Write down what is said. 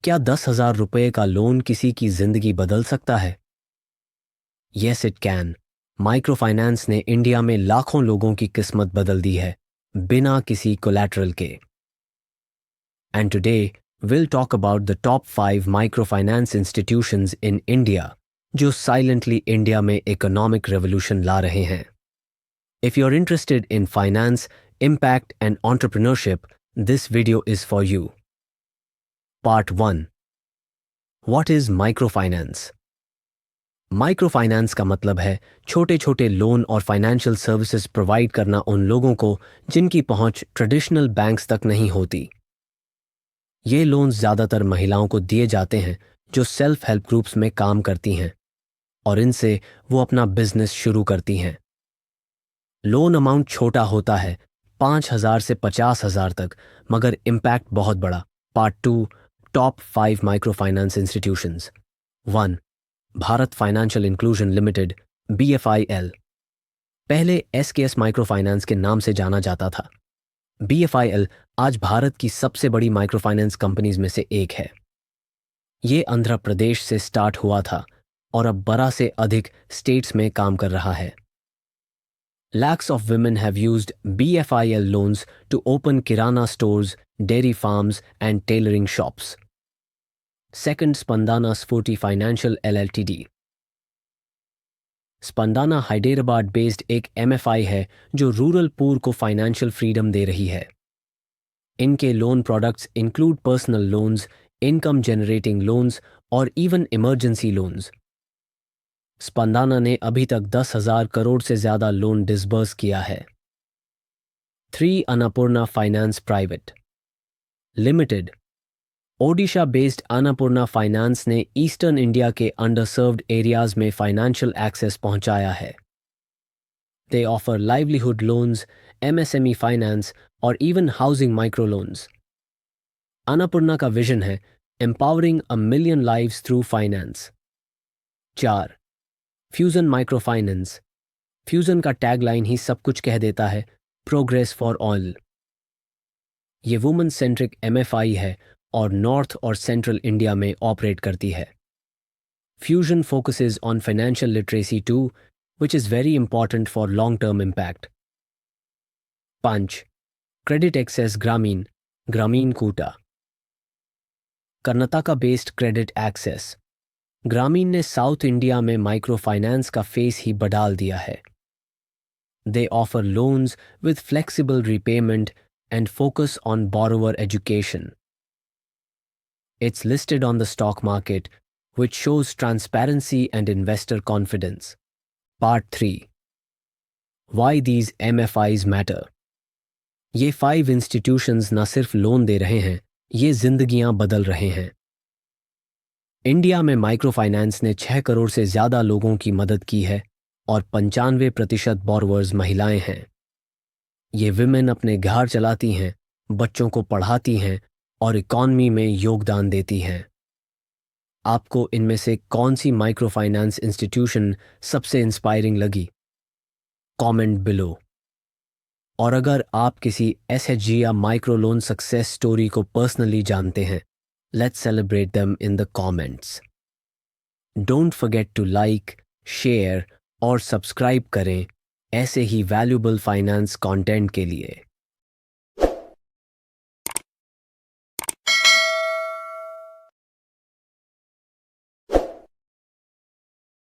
क्या 10,000 रुपये का लोन किसी की जिंदगी बदल सकता है? Yes it can. Micro finance ने इंडिया में लाखों लोगों की किस्मत बदल दी है, बिना किसी कोलैटरल के। And today will talk about the top 5 micro finance institutions in India जो साइलेंटली इंडिया में इकोनॉमिक रेवोल्यूशन ला रहे हैं। If you are interested in finance, impact and entrepreneurship, this video is for you. Part 1। What is micro finance? Micro finance का मतलब है छोटे छोटे लोन और फाइनेंशियल सर्विसेज प्रोवाइड करना उन लोगों को जिनकी पहुंच ट्रेडिशनल बैंक्स तक नहीं होती। ये लोन्स ज़्यादातर महिलाओं को दिए जाते हैं जो सेल्फ हेल्प ग्रुप्स में काम करती हैं और इनसे वो अपना बिजनेस शुरू करती हैं। लोन अमाउंट छोटा होता है, 5,000 से 50,000 तक, मगर इम्पैक्ट बहुत बड़ा। Part 2। Top 5 micro finance institutions. 1। Bharat financial inclusion limited, BFIL। पहले SKS माइक्रो फाइनेंस के नाम से जाना जाता था। BFIL आज भारत की सबसे बड़ी माइक्रो फाइनेंस कंपनीज में से एक है। ये आंध्र प्रदेश से स्टार्ट हुआ था और अब 12 से अधिक स्टेट्स में काम कर रहा है। Lakhs of women have used BFIL loans to open kirana stores, dairy farms, and tailoring shops. Second, Spandana Spurti Financial LLTD. Spandana Hyderabad based एक MFI है जो रूरल पूर को फाइनेंशियल फ्रीडम दे रही है। इनके loan products include personal loans, income generating loans और even emergency loans. Spandana ने अभी तक 10,000 करोड़ से ज़्यादा लोन डिसबर्स किया है। 3. Annapurna finance private limited. Odisha based Annapurna finance ने ईस्टर्न इंडिया के अंडरसर्व्ड एरियाज में फाइनेंशियल एक्सेस पहुंचाया है। They offer livelihood loans, MSME finance और even housing micro loans. Annapurna का विजन है empowering a million lives through finance. 4. Fusion micro finance. Fusion का tagline ही सब कुछ कह देता है, प्रोग्रेस फॉर ऑल। ये वुमेन सेंट्रिक MFI है और नॉर्थ और सेंट्रल इंडिया में ऑपरेट करती है। Fusion focuses on financial literacy too, which is very important for long term impact. 5. Credit access Grameen, Grameen Koota. Karnataka based credit access. Grameen ने साउथ इंडिया में micro finance का फेस ही बदल दिया है। They offer loans with flexible repayment and focus on borrower education. It's listed on the stock market, which shows transparency and investor confidence. Part 3. Why these MFIs matter. ये 5 institutions न सिर्फ loan दे रहे हैं, ये जिंदगियां बदल रहे हैं। इंडिया में माइक्रो फाइनेंस ने 6 करोड़ से ज़्यादा लोगों की मदद की है और 95% बोरोवर्स महिलाएं हैं। ये विमेन अपने घर चलाती हैं, बच्चों को पढ़ाती हैं और इकॉनमी में योगदान देती हैं। आपको इनमें से कौन सी माइक्रो फाइनेंस इंस्टीट्यूशन सबसे इंस्पायरिंग लगी? Comment below. और अगर आप किसी SHG या माइक्रो लोन सक्सेस स्टोरी को पर्सनली जानते हैं, let's celebrate them in the comments. Don't forget to like, share और सब्सक्राइब करें ऐसे ही वैल्यूबल फाइनेंस कंटेंट के लिए।